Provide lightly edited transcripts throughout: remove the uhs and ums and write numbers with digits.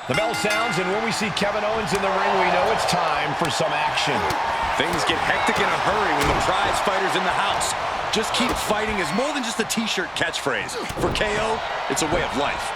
The bell sounds, and when we see Kevin Owens in the ring, we know it's time for some action. Things get hectic in a hurry when the prize fighter's in the house. Just keep fighting is more than just a t-shirt catchphrase. For KO, it's a way of life.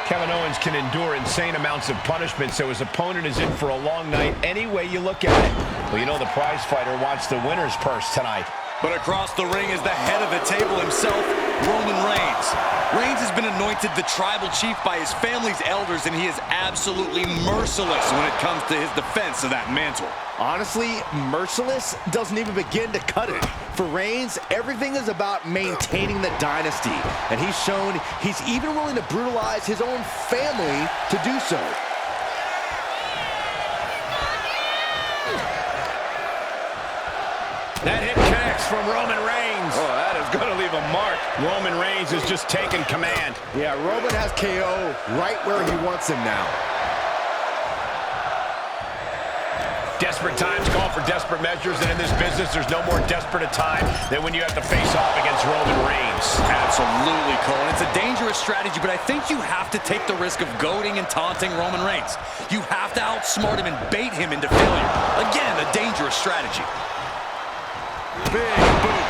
Kevin Owens can endure insane amounts of punishment, so his opponent is in for a long night any way you look at it. Well, you know the prize fighter wants the winner's purse tonight. But across the ring is the head of the table himself, Roman Reigns. Reigns has been anointed the tribal chief by his family's elders, and he is absolutely merciless when it comes to his defense of that mantle. Honestly, merciless doesn't even begin to cut it. For Reigns, everything is about maintaining the dynasty, and he's shown he's even willing to brutalize his own family to do so. That hit connects from Roman Reigns. Oh, that is going to leave a mark. Roman Reigns is just taking command. Yeah, Roman has KO right where he wants him now. Desperate times call for desperate measures, and in this business, there's no more desperate a time than when you have to face off against Roman Reigns. Absolutely, Cole. It's a dangerous strategy, but I think you have to take the risk of goading and taunting Roman Reigns. You have to outsmart him and bait him into failure. Again, a dangerous strategy. Big boot.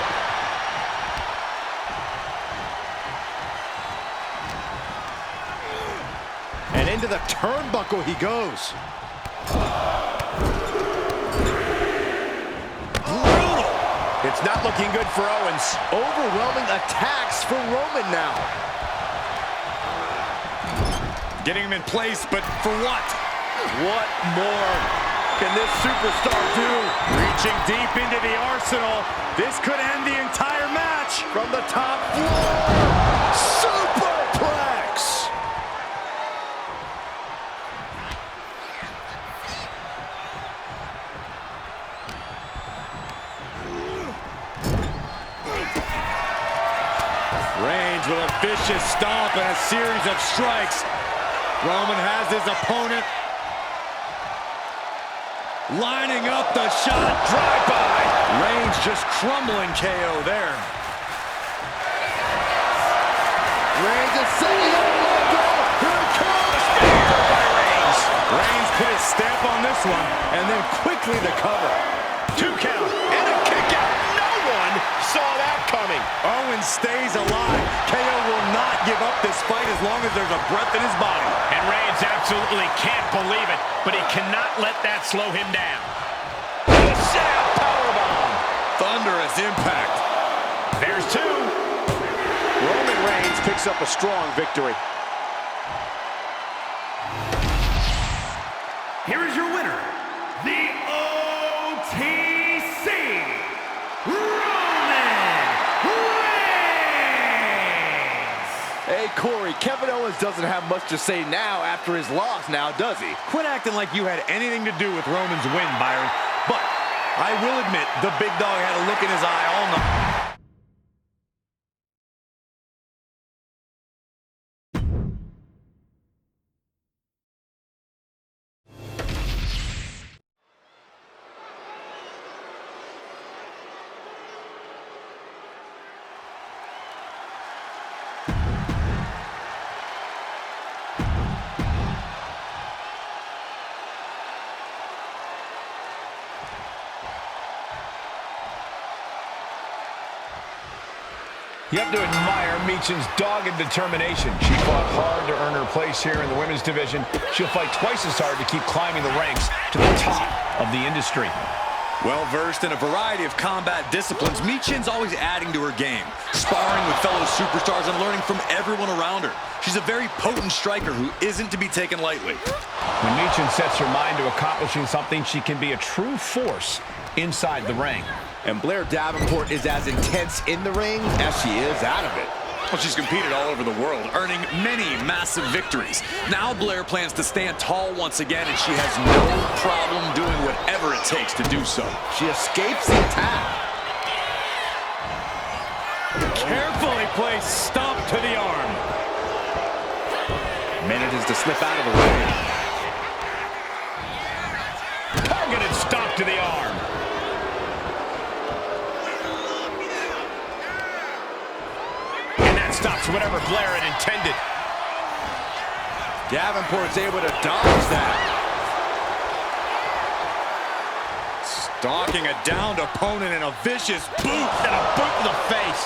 And into the turnbuckle he goes. Brutal. It's not looking good for Owens. Overwhelming attacks for Roman now. Getting him in place, but for what? What more can this superstar do? Reaching deep into the arsenal. This could end the entire match. From the top floor. Superplex. Reigns with a vicious stomp and a series of strikes. Roman has his opponent lining up the shot. Drive-by. Reigns just crumbling KO there. Reigns is setting up. Here it comes. Spear by Reigns. Reigns put his stamp on this one, And then quickly the cover. 2 count and a kick out. No one saw that coming. Owens stays alive. KO will not give up this fight as long as there's a breath in his body. And Reigns absolutely can't believe it, but he cannot let that slow him down. The snap powerbomb. Thunderous impact. There's 2. Roman Reigns picks up a strong victory. Here is your winner, the OTC, Roman Reigns! Hey, Corey, Kevin Owens doesn't have much to say now after his loss now, does he? Quit acting like you had anything to do with Roman's win, Byron. But I will admit, the big dog had a look in his eye all night. You have to admire Michin's dogged determination. She fought hard to earn her place here in the women's division. She'll fight twice as hard to keep climbing the ranks to the top of the industry. Well-versed in a variety of combat disciplines, Michin's always adding to her game, sparring with fellow superstars and learning from everyone around her. She's a very potent striker who isn't to be taken lightly. When Michin sets her mind to accomplishing something, she can be a true force inside the ring. And Blair Davenport is as intense in the ring as she is out of it. Well, she's competed all over the world, earning many massive victories. Now Blair plans to stand tall once again, and she has no problem doing whatever it takes to do so. She escapes the attack. Carefully placed stomp to the arm. Manages to slip out of the way. Targeted stomp to the arm. And that stops whatever Blair had intended. Davenport's able to dodge that. Stalking a downed opponent in a vicious boot. And a boot in the face.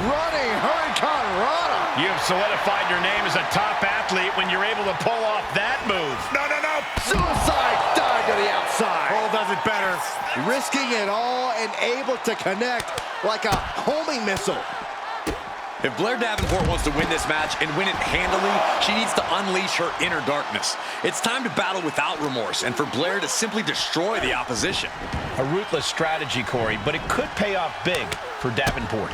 Running Hurricane Rana. You've solidified your name as a top athlete when you're able to pull off that move. No. Suicide dive to the outside. Cole does it better. Risking it all and able to connect like a homing missile. If Blair Davenport wants to win this match and win it handily, she needs to unleash her inner darkness. It's time to battle without remorse and for Blair to simply destroy the opposition. A ruthless strategy, Corey, but it could pay off big for Davenport.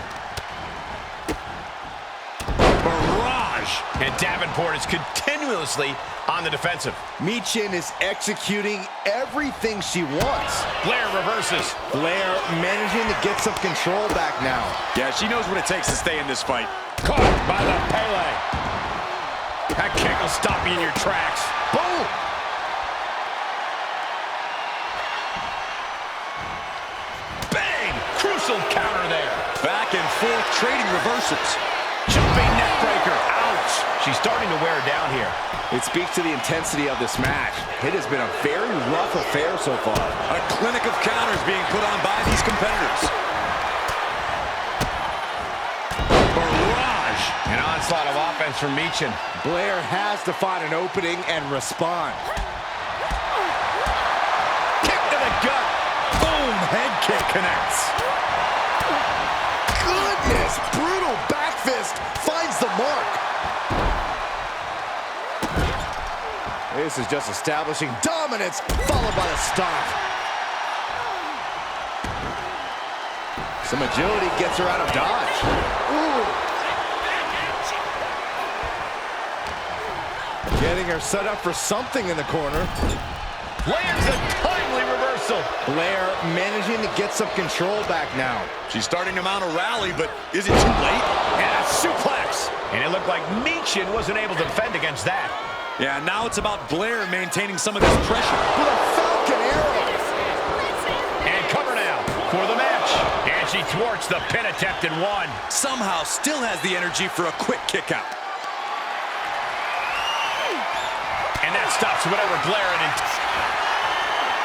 Barrage. And Davenport is continuously on the defensive. Michin is executing everything she wants. Blair reverses. Blair managing to get some control back now. Yeah, she knows what it takes to stay in this fight. Caught by the Pele. That kick will stop you in your tracks. Boom! Bang! Crucial counter there. Back and forth, trading reversals. Jumping neck breaker. Ouch. She's starting to wear down here. It speaks to the intensity of this match. It has been a very rough affair so far. A clinic of counters being put on by these competitors. Barrage. An onslaught of offense from Michin. Blair has to find an opening and respond. Kick to the gut. Boom! Head kick connects. Goodness! Brutal back fist finds the mark. This is just establishing dominance, followed by the stop. Some agility gets her out of dodge. Ooh. Getting her set up for something in the corner. Lands a timely reversal. Blair managing to get some control back now. She's starting to mount a rally, but is it too late? And a suplex. And it looked like Michin wasn't able to defend against that. Yeah, now it's about Blair maintaining some of this pressure. With a Falcon Arrow. And cover now for the match. And she thwarts the pin attempt in one. Somehow still has the energy for a quick kick out. And that stops whatever Blair had.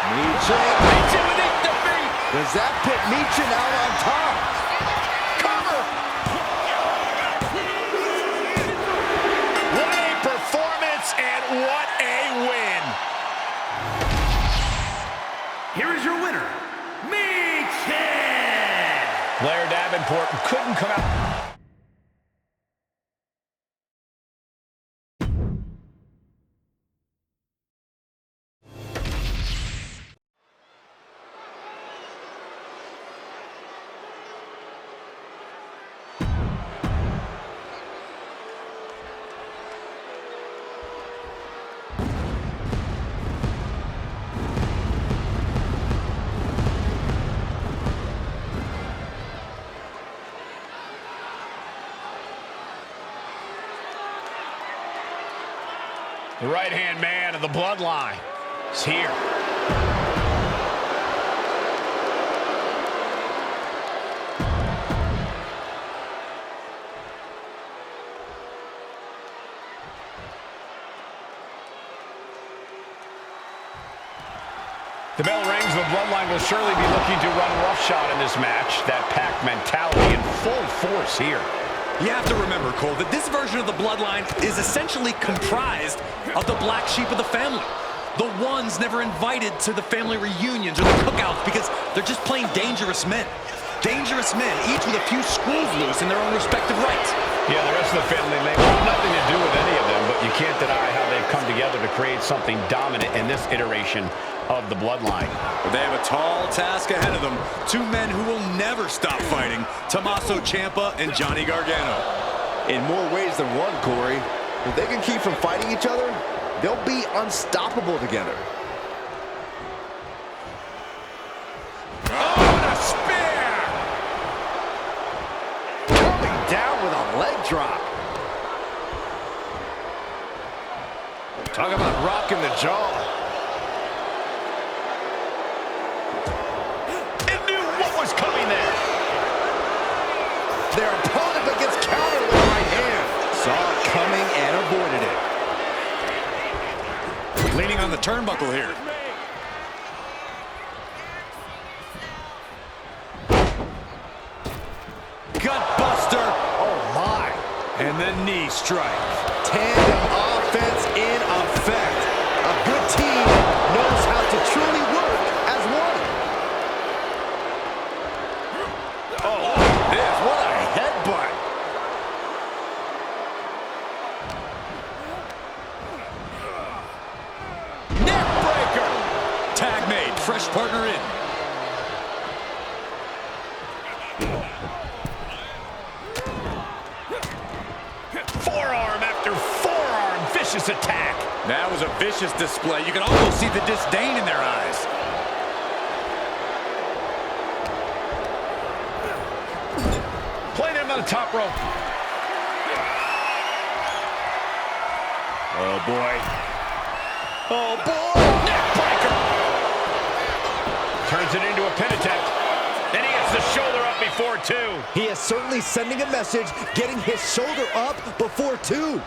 Michin. Michin with a defeat. Does that put Michin out on top? Cover. What a performance and what a win. Here is your winner, Michin! Blair Davenport couldn't come out. The right-hand man of the bloodline is here. The bell rings. The bloodline will surely be looking to run roughshod in this match. That pack mentality in full force here. You have to remember, Cole, that this version of the bloodline is essentially comprised of the black sheep of the family. The ones never invited to the family reunions or the cookouts because they're just plain dangerous men. Dangerous men, each with a few screws loose in their own respective rights. Yeah, the rest of the family may have nothing to do with any of them, but you can't deny how they've come together to create something dominant in this iteration of the bloodline. But they have a tall task ahead of them. Two men who will never stop fighting, Tommaso Ciampa and Johnny Gargano. In more ways than one, Corey. If they can keep from fighting each other, they'll be unstoppable together. Oh, and a spear! Coming down with a leg drop. Talk about rocking the jaw. It knew what was coming there. Their opponent gets countered with the right hand. coming and avoided it. Leaning on the turnbuckle here. Gutbuster. Oh, my. And the knee strike. Tandem offense in effect. A good team knows how to truly work as one. Oh, this, what a headbutt. Neck breaker. Tag made, fresh partner in. Forearm after forearm, vicious attack. That was a vicious display. You can almost see the disdain in their eyes. Playing him on the top rope. Oh, boy. Oh, boy. Neckbreaker. Turns it into a pin attempt. And he gets the shoulder up before two. He is certainly sending a message, getting his shoulder up before two.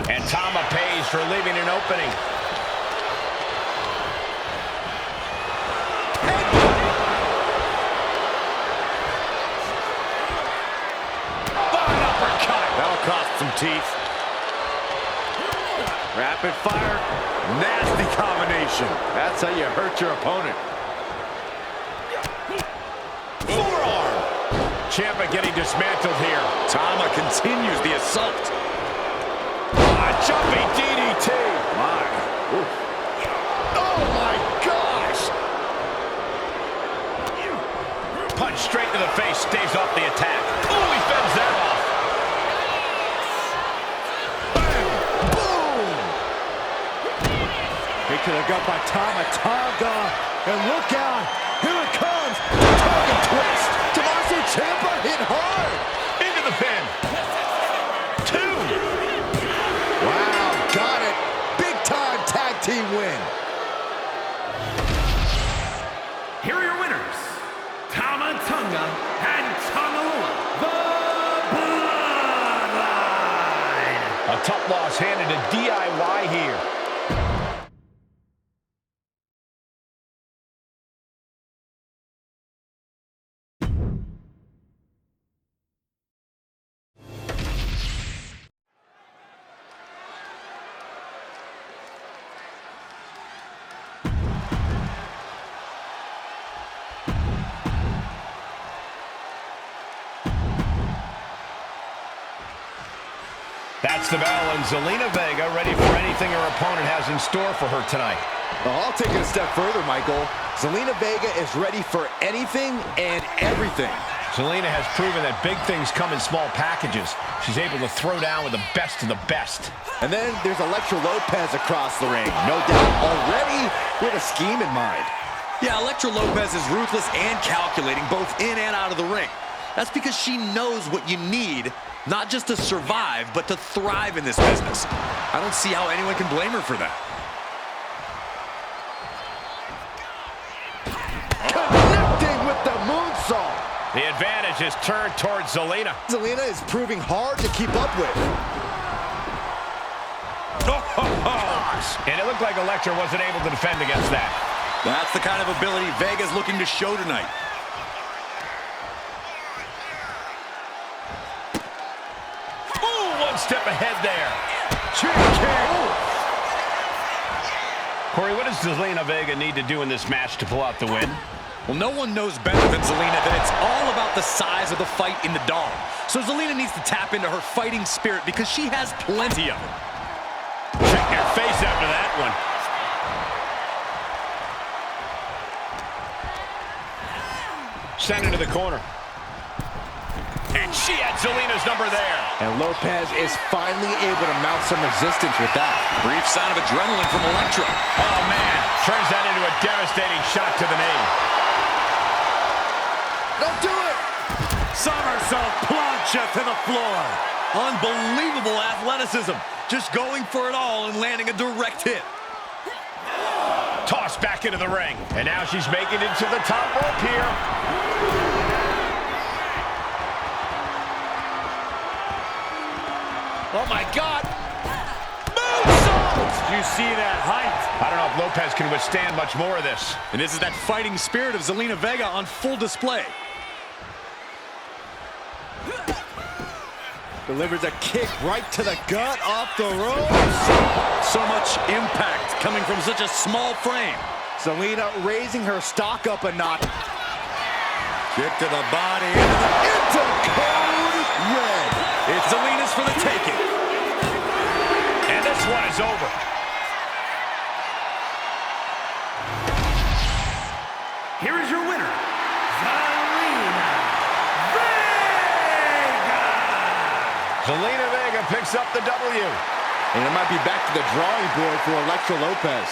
And Tama pays for leaving an opening. That'll cost some teeth. Rapid fire. Nasty combination. That's how you hurt your opponent. Forearm. Ciampa getting dismantled here. Tama continues the assault. Jumping DDT. My. Ooh. Oh, my gosh. Punch straight to the face, stays off the attack. Oh, he fends that off. He could have got by Tama Tonga. And look out. Here it comes. The Tonga twist. Tommaso Ciampa hit hard. Into the pin. Two. Wow, got it. Big time tag team win. Here are your winners, Tama Tonga and Tama Loa, the Bloodline. A tough loss handed to DIY here. That's the bell, and Zelina Vega ready for anything her opponent has in store for her tonight. Well, I'll take it a step further, Michael. Zelina Vega is ready for anything and everything. Zelina has proven that big things come in small packages. She's able to throw down with the best of the best. And then there's Elektra Lopez across the ring. No doubt already with a scheme in mind. Yeah, Elektra Lopez is ruthless and calculating both in and out of the ring. That's because she knows what you need, not just to survive, but to thrive in this business. I don't see how anyone can blame her for that. Connecting with the moonsault. The advantage is turned towards Zelina. Zelina is proving hard to keep up with. And it looked like Elektra wasn't able to defend against that. That's the kind of ability Vega's looking to show tonight. One step ahead there. Corey, what does Zelina Vega need to do in this match to pull out the win? Well, no one knows better than Zelina that it's all about the size of the fight in the dog. So Zelina needs to tap into her fighting spirit because she has plenty of it. Check your face after that one. Send it to the corner. And she had Zelina's number there. And Lopez is finally able to mount some resistance with that. Brief sign of adrenaline from Elektra. Oh, man. Turns that into a devastating shot to the knee. Don't do it! Somersault plancha to the floor. Unbelievable athleticism. Just going for it all and landing a direct hit. Tossed back into the ring. And now she's making it to the top rope here. Oh, my God. Moonsault! You see that height? I don't know if Lopez can withstand much more of this. And this is that fighting spirit of Zelina Vega on full display. Delivers a kick right to the gut off the ropes. So much impact coming from such a small frame. Zelina raising her stock up a notch. Kick to the body. Into code red. It's Zelina's for the taking. And this one is over. Here is your winner, Zelina Vega. Zelina Vega picks up the W. And it might be back to the drawing board for Elektra Lopez.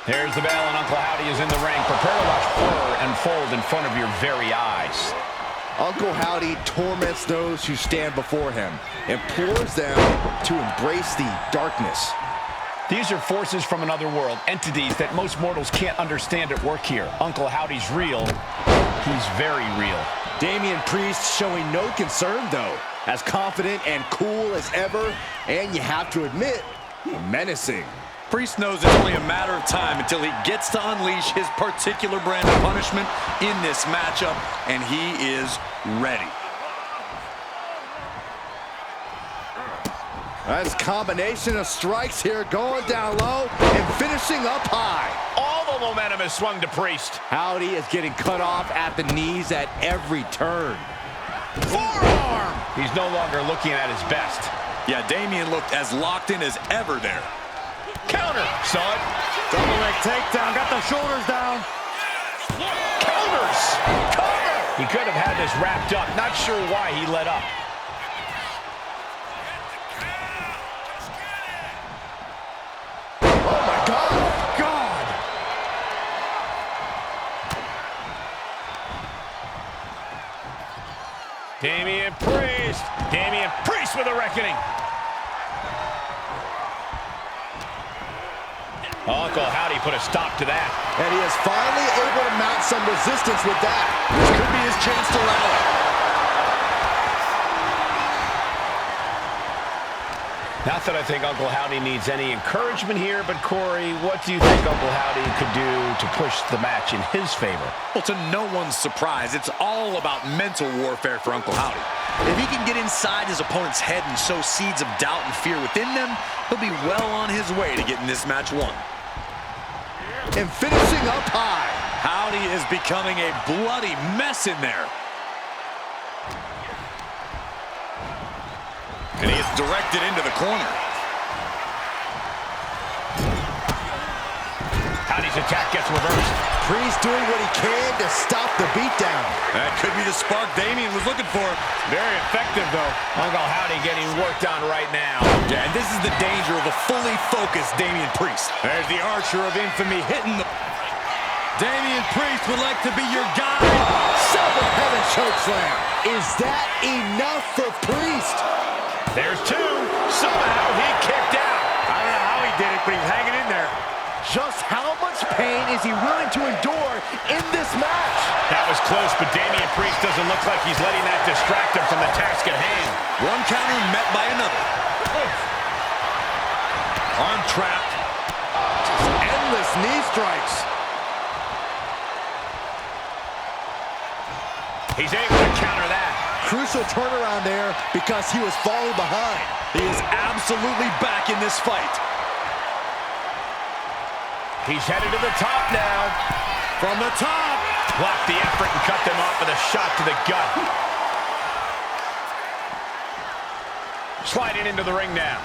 There's the bell, and Uncle Howdy is in the ring. Prepare to watch horror unfold in front of your very eyes. Uncle Howdy torments those who stand before him, implores them to embrace the darkness. These are forces from another world, entities that most mortals can't understand at work here. Uncle Howdy's real. He's very real. Damian Priest showing no concern, though. As confident and cool as ever, and you have to admit, menacing. Priest knows it's only a matter of time until he gets to unleash his particular brand of punishment in this matchup, and he is ready. Nice combination of strikes here, going down low and finishing up high. All the momentum is swung to Priest. Howdy is getting cut off at the knees at every turn. Forearm! He's no longer looking at his best. Yeah, Damian looked as locked in as ever there. Counter! Saw it. Double leg takedown. Got the shoulders down. Counters! Cover! He could have had this wrapped up. Not sure why he let up. Oh my God! God! Damian Priest! Damian Priest with a reckoning! Uncle Howdy put a stop to that. And he is finally able to mount some resistance with that. This could be his chance to rally. Not that I think Uncle Howdy needs any encouragement here, but Corey, what do you think Uncle Howdy could do to push the match in his favor? Well, to no one's surprise, it's all about mental warfare for Uncle Howdy. If he can get inside his opponent's head and sow seeds of doubt and fear within them, he'll be well on his way to getting this match won. And finishing up high. Howdy is becoming a bloody mess in there. And he is directed into the corner. Howdy's attack gets reversed. Priest doing what he can to stop the beatdown. That could be the spark Damian was looking for. Very effective, though. Uncle Howdy getting worked on right now. Yeah, and this is the danger of a fully focused Damian Priest. There's the Archer of Infamy hitting the... Damian Priest would like to be your guide. Seven heaven chokeslam. Is that enough for Priest? There's two. Somehow he kicked out. I don't know how he did it, but he's hanging in there. Just how much pain is he willing to endure in this match? That was close, but Damian Priest doesn't look like he's letting that distract him from the task at hand. One counter met by another. Arm trapped. Just endless knee strikes. He's able to counter that. Crucial turnaround there because he was falling behind. He is absolutely back in this fight. He's headed to the top now. From the top. Blocked the effort and cut them off with a shot to the gut. Sliding into the ring now.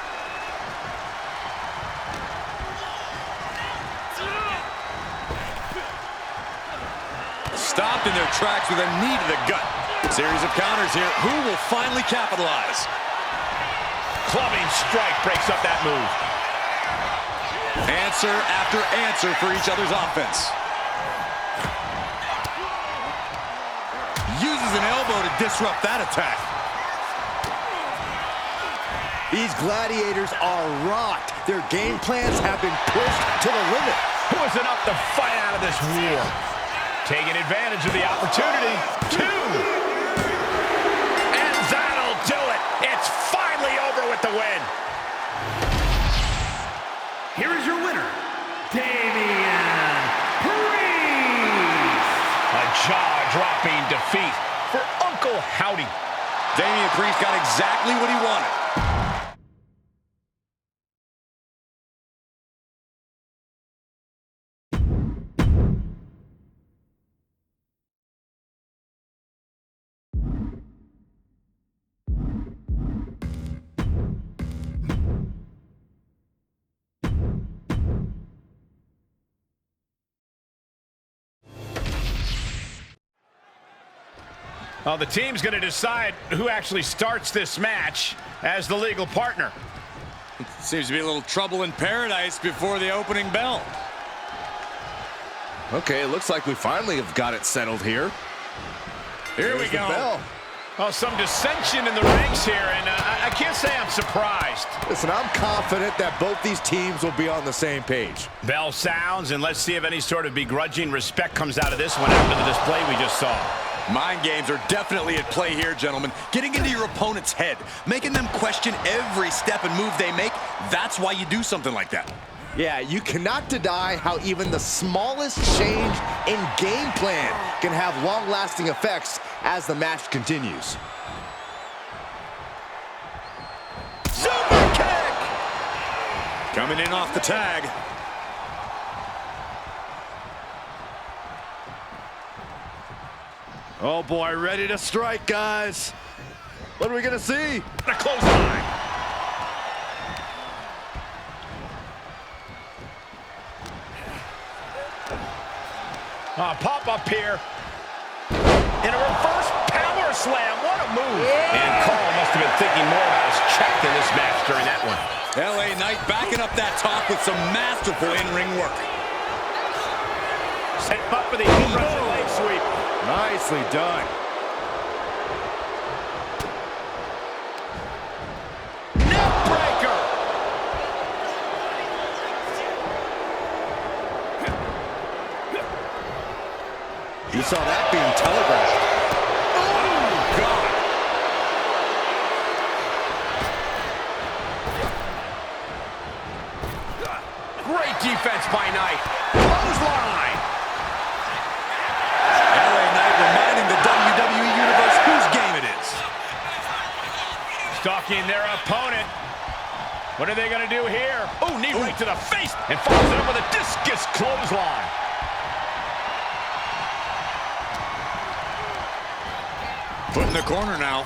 Stopped in their tracks with a knee to the gut. Series of counters here. Who will finally capitalize? Clubbing strike breaks up that move. Answer after answer for each other's offense. Uses an elbow to disrupt that attack. These gladiators are rocked. Their game plans have been pushed to the limit. Who is enough to fight out of this war? Taking advantage of the opportunity. 2. And that'll do it. It's finally over with the win. Here is your winner, Damian Priest. A jaw-dropping defeat for Uncle Howdy. Damian Priest got exactly what he wanted. Well, the team's going to decide who actually starts this match as the legal partner. Seems to be a little trouble in paradise before the opening bell. Okay, it looks like we finally have got it settled here. Here we Here's the go. bell. Well, some dissension in the ranks here, and I can't say I'm surprised. Listen, I'm confident that both these teams will be on the same page. Bell sounds, and let's see if any sort of begrudging respect comes out of this one after the display we just saw. Mind games are definitely at play here, gentlemen. Getting into your opponent's head, making them question every step and move they make, that's why you do something like that. Yeah, you cannot deny how even the smallest change in game plan can have long-lasting effects as the match continues. Super kick! Coming in off the tag. Oh boy, ready to strike, guys. What are we gonna see? A clothesline. Pop up here. In a reverse power slam. What a move. Yeah. And Carl must have been thinking more about his check than this match during that one. LA Knight backing up that talk with some masterful in-ring work. Set him up for the Russian leg sweep. Nicely done. Neck breaker. You saw that being telegraphed. Oh, God. Great defense by Knight. Clothesline. LA Knight reminding the WWE Universe whose game it is. Stalking their opponent. What are they going to do here? Oh, knee right to the face and follows it up with a discus clothesline. Put in the corner now.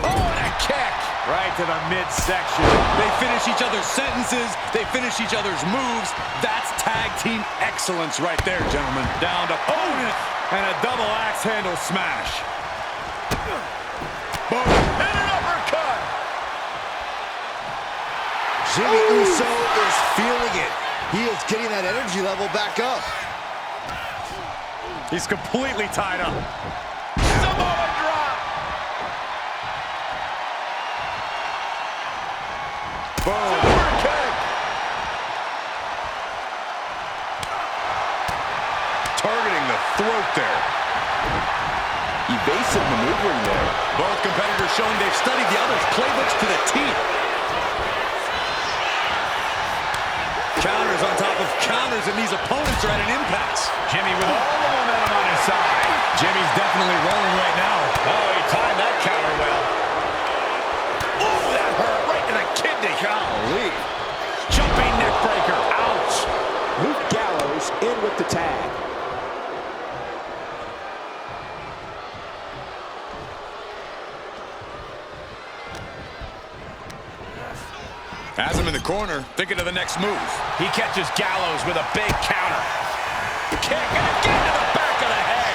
Oh, and a kick. Right to the midsection. They finish each other's sentences. They finish each other's moves. That's tag team excellence right there, gentlemen. Down to opponent and a double axe handle smash. Boom. And an uppercut. Jimmy Uso is feeling it. He is getting that energy level back up. He's completely tied up. Samoa drop. Boom. Super kick. Targeting the throat there. Evasive maneuvering there. Both competitors showing they've studied the other's playbooks to the T. Counters on top of counters, and these opponents are at an impasse. Jimmy with all the momentum on his side. Jimmy's definitely rolling right now. Oh, he timed that counter well. Oh, that hurt right in the kidney. Golly. Jumping neck breaker. Ouch. Luke Gallows in with the tag. Has him in the corner, thinking of the next move. He catches Gallows with a big counter. Kick and again to the back of the head.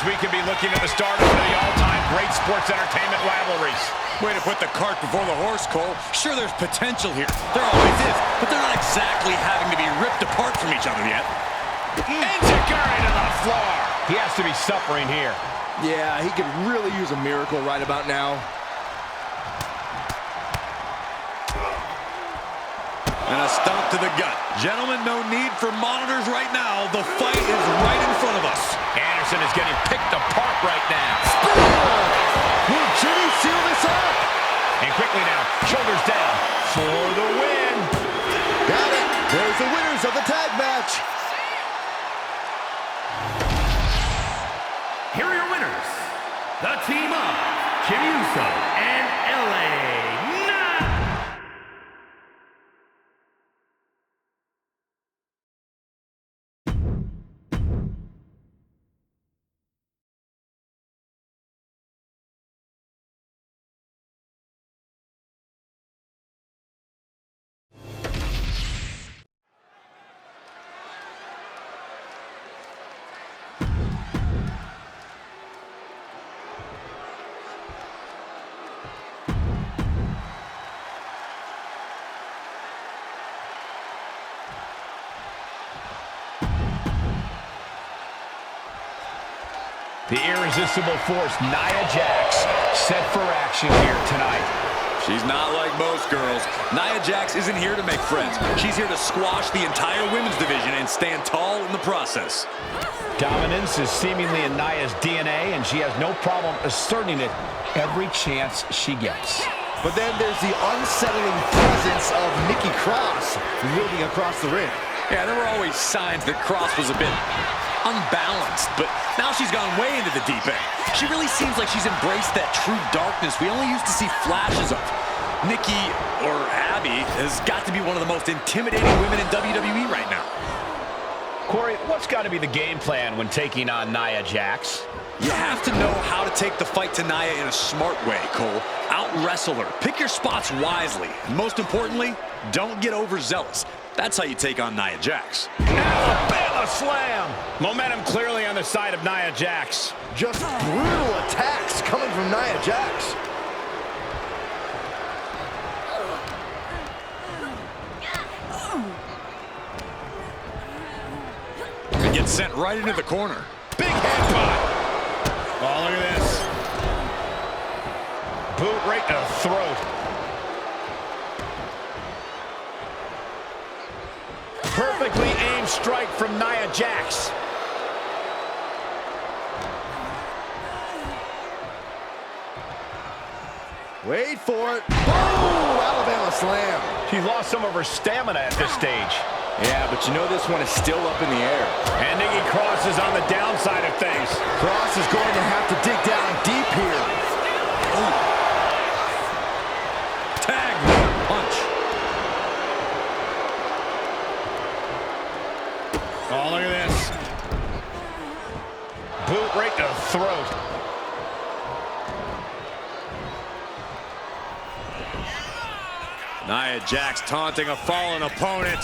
we could be looking at the start of the all-time great sports entertainment rivalries. Way to put the cart before the horse, Cole. Sure, there's potential here. There always is. But they're not exactly having to be ripped apart from each other yet. Enziguri to the floor. He has to be suffering here. Yeah, he could really use a miracle right about now. And a stomp to the gut. Gentlemen, no need for monitors right now. The fight is right in front of us. Anderson is getting picked apart right now. Will Jimmy seal this up? And quickly now, shoulders down for the win. Got it. There's the winners of the tag match. Here are your winners. The team of Jimmy Uso and LA Knight. The irresistible force, Nia Jax, set for action here tonight. She's not like most girls. Nia Jax isn't here to make friends. She's here to squash the entire women's division and stand tall in the process. Dominance is seemingly in Nia's DNA, and she has no problem asserting it every chance she gets. But then there's the unsettling presence of Nikki Cross moving across the ring. Yeah, there were always signs that Cross was a bit unbalanced, but now she's gone way into the deep end. She really seems like she's embraced that true darkness we only used to see flashes of. Nikki, or Abby, has got to be one of the most intimidating women in WWE right now. Corey, what's got to be the game plan when taking on Nia Jax? You have to know how to take the fight to Nia in a smart way, Cole. Out-wrestle her. Pick your spots wisely. And most importantly, don't get overzealous. That's how you take on Nia Jax. Alabama slam! Momentum clearly on the side of Nia Jax. Just brutal attacks coming from Nia Jax. And gets sent right into the corner. Big headbutt. Oh, look at this. Boot right to the throat. Perfectly aimed strike from Nia Jax. Wait for it. Oh, Alabama slam. She's lost some of her stamina at this stage. Yeah, but you know this one is still up in the air. And Nikki Cross is on the downside of things. Cross is going to have to dig down deep here. Ooh. Tag punch. Oh, look at this. Boot right to the throat. Nia Jax taunting a fallen opponent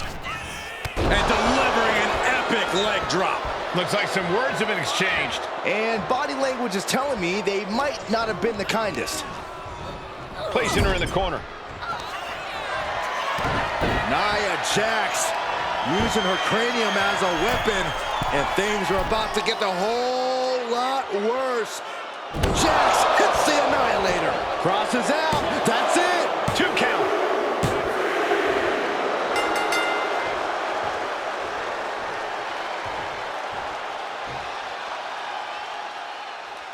and delivering an epic leg drop. Looks like some words have been exchanged. And body language is telling me they might not have been the kindest. Placing her in the corner. Nia Jax using her cranium as a weapon, and things are about to get a whole lot worse. Jax hits the Annihilator. Crosses out. That's it. 2 count.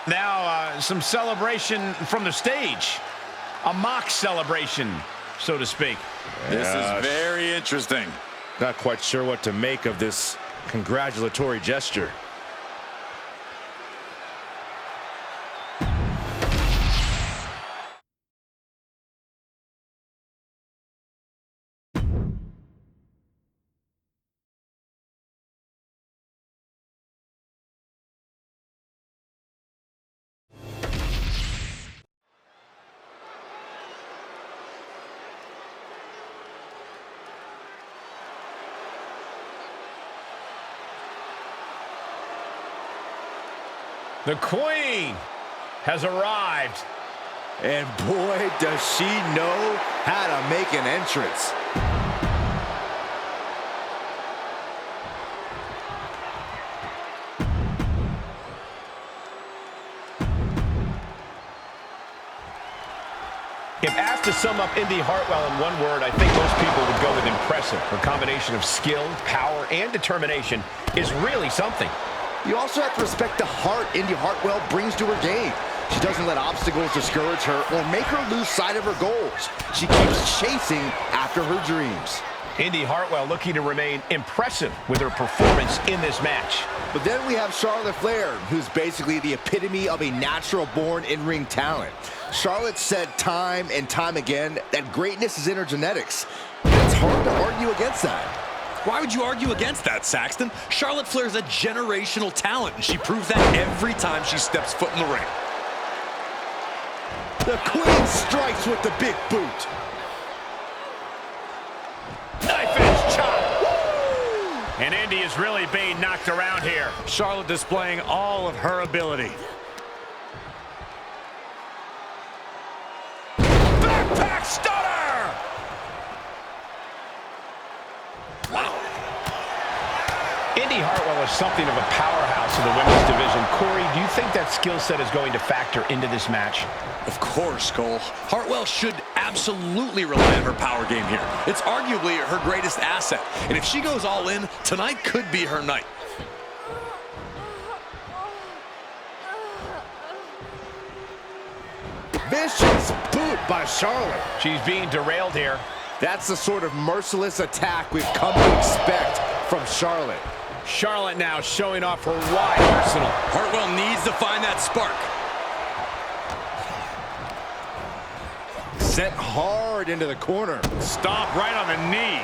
Now, some celebration from the stage. A mock celebration, so to speak. This is very interesting. Not quite sure what to make of this congratulatory gesture. The Queen has arrived. And boy, does she know how to make an entrance. If asked to sum up Indi Hartwell in one word, I think most people would go with impressive. Her combination of skill, power, and determination is really something. You also have to respect the heart Indi Hartwell brings to her game. She doesn't let obstacles discourage her or make her lose sight of her goals. She keeps chasing after her dreams. Indi Hartwell looking to remain impressive with her performance in this match. But then we have Charlotte Flair, who's basically the epitome of a natural-born in-ring talent. Charlotte said time and time again that greatness is in her genetics. It's hard to argue against that. Why would you argue against that, Saxton? Charlotte Flair is a generational talent, and she proves that every time she steps foot in the ring. The Queen strikes with the big boot. Knife edge chop. Woo! And Indi is really being knocked around here. Charlotte displaying all of her ability. Backpack stunner! Wow. Indi Hartwell is something of a powerhouse in the women's division. Corey, do you think that skill set is going to factor into this match? Of course, Cole. Hartwell should absolutely rely on her power game here. It's arguably her greatest asset. And if she goes all in, tonight could be her night. Vicious boot by Charlotte. She's being derailed here. That's the sort of merciless attack we've come to expect from Charlotte. Charlotte now showing off her wide arsenal. Hartwell needs to find that spark. Set hard into the corner. Stomp right on the knee.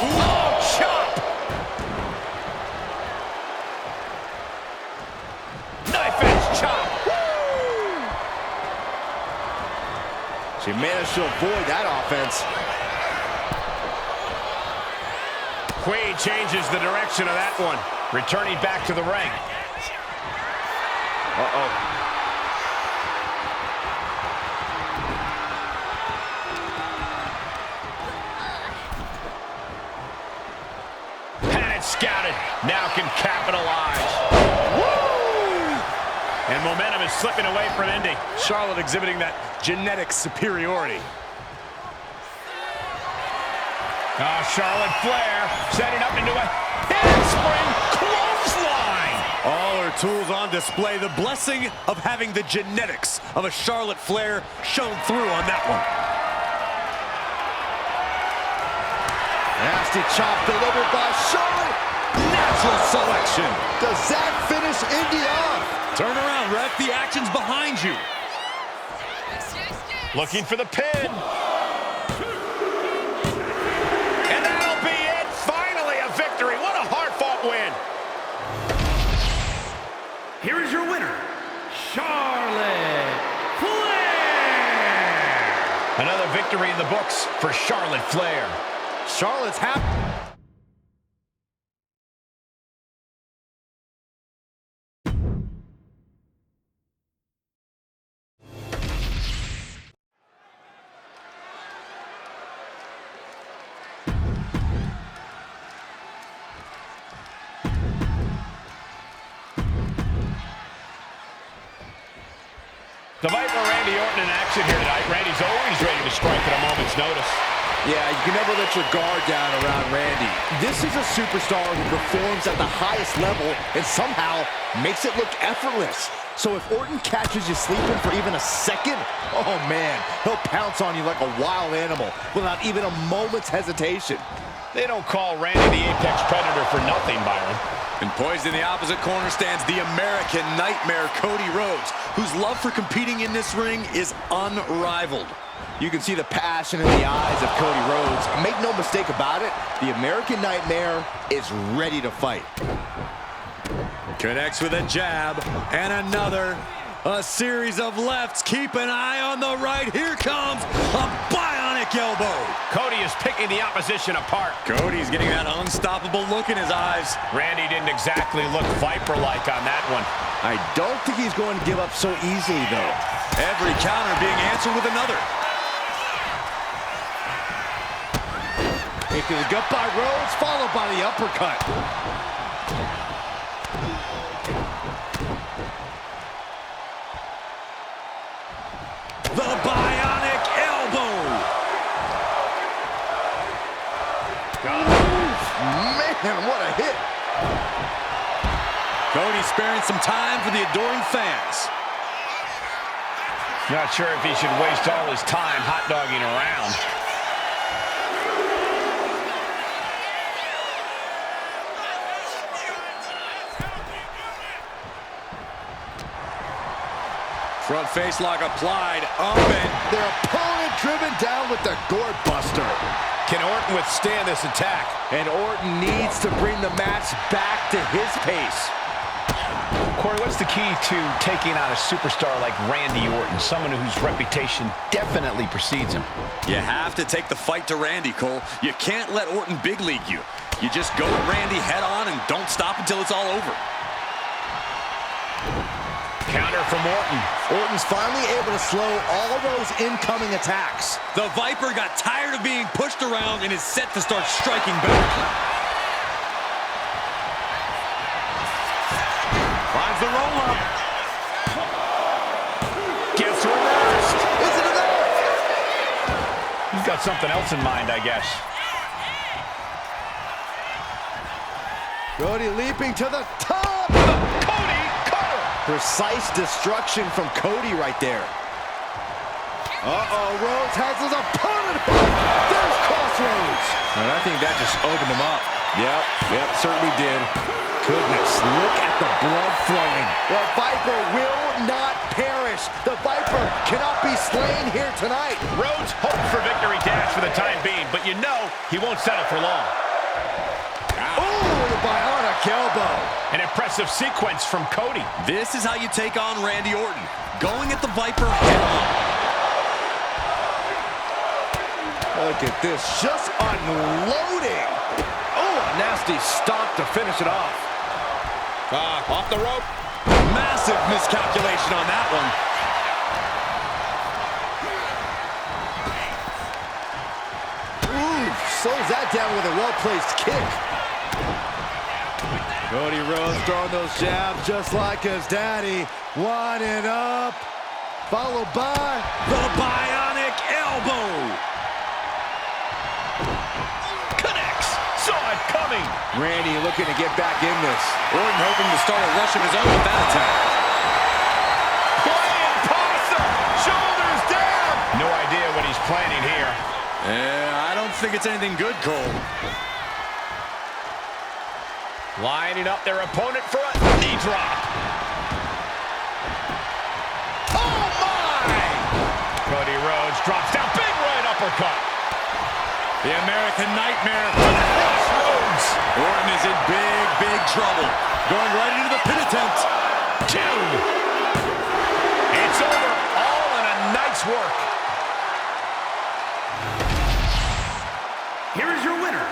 Low chop! Knife edge chop! She managed to avoid that offense. Queen changes the direction of that one. Returning back to the ring. Uh-oh. Scouted, now can capitalize. Woo! And momentum is slipping away from Indi. Charlotte exhibiting that genetic superiority. Charlotte Flair setting up into a handspring clothesline. All her tools on display. The blessing of having the genetics of a Charlotte Flair shone through on that one. Nasty chop delivered by Charlotte. Natural selection. Does that finish Indi off? Turn around, ref. The action's behind you. Looking for the pin. And that'll be it. Finally a victory. What a hard-fought win. Here is your winner, Charlotte Flair. Another victory in the books for Charlotte Flair. Charlotte's happy. The Viper Randy Orton in action here tonight. Randy's always ready to strike at a moment's notice. Yeah, you can never let your guard down around Randy. This is a superstar who performs at the highest level and somehow makes it look effortless. So if Orton catches you sleeping for even a second, oh man, he'll pounce on you like a wild animal without even a moment's hesitation. They don't call Randy the Apex Predator for nothing, Byron. And poised in the opposite corner stands the American Nightmare, Cody Rhodes, whose love for competing in this ring is unrivaled. You can see the passion in the eyes of Cody Rhodes. Make no mistake about it, the American Nightmare is ready to fight. Connects with a jab and another. A series of lefts. Keep an eye on the right. Here comes a bionic bionic elbow. Cody is picking the opposition apart. Cody's getting that unstoppable look in his eyes. Randy didn't exactly look Viper-like on that one. I don't think he's going to give up so easily, though. Every counter being answered with another. Into the gut by Rhodes, followed by the uppercut. The bionic elbow. Man, what a hit. Cody sparing some time for the adoring fans. Not sure if he should waste all his time hot-dogging around. Front face lock applied. Up and Their opponent driven down with the gourd buster. Can Orton withstand this attack? And Orton needs to bring the match back to his pace. Corey, what's the key to taking on a superstar like Randy Orton, someone whose reputation definitely precedes him? you have to take the fight to Randy, Cole. You can't let Orton big league you. You just go at Randy head on and don't stop until it's all over. Counter from Orton. Orton's finally able to slow all those incoming attacks. The Viper got tired of being pushed around and is set to start striking back. Finds the roll-up. Gets reversed. Is it enough? He's got something else in mind, I guess. Cody leaping to the top. Cody, cutter. Precise destruction from Cody right there. Uh-oh, Rhodes has his opponent. There's Crossroads. And I think that just opened him up. Yep, certainly did. Goodness, look at the blood flowing. The Viper will not perish. The Viper cannot be slain here tonight. Rhodes hoped for victory dash for the time being, but you know he won't settle for long. Ooh, the bionic elbow. An impressive sequence from Cody. This is how you take on Randy Orton. Going at the Viper head on. Look at this, just unloading. Oh, a nasty stomp to finish it off. Off the rope. Massive miscalculation on that one. Ooh, slows that down with a well-placed kick. Cody Rhodes throwing those jabs just like his daddy. Winding up, followed by The bionic elbow. Connects. Saw it coming. Randy looking to get back in this. Orton hoping to start a rush of his own with that attack. Flying possum. Shoulders down. No idea what he's planning here. Yeah, I don't think it's anything good, Cole. Lining up their opponent for a knee drop. Oh, my! Cody Rhodes drops down. Big right uppercut. The American Nightmare. Crossroads. Orton is in big, big trouble. Going right into the pin attempt. 2. It's over. All in a night's work. Here is your winner,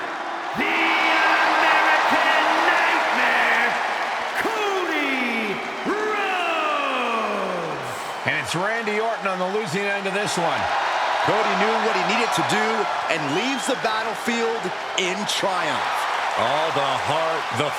the American Nightmare, Cody Rhodes. And it's Randy Orton on the losing end of this one. Cody knew what he needed to do and leaves the battlefield in triumph. Oh, the heart, the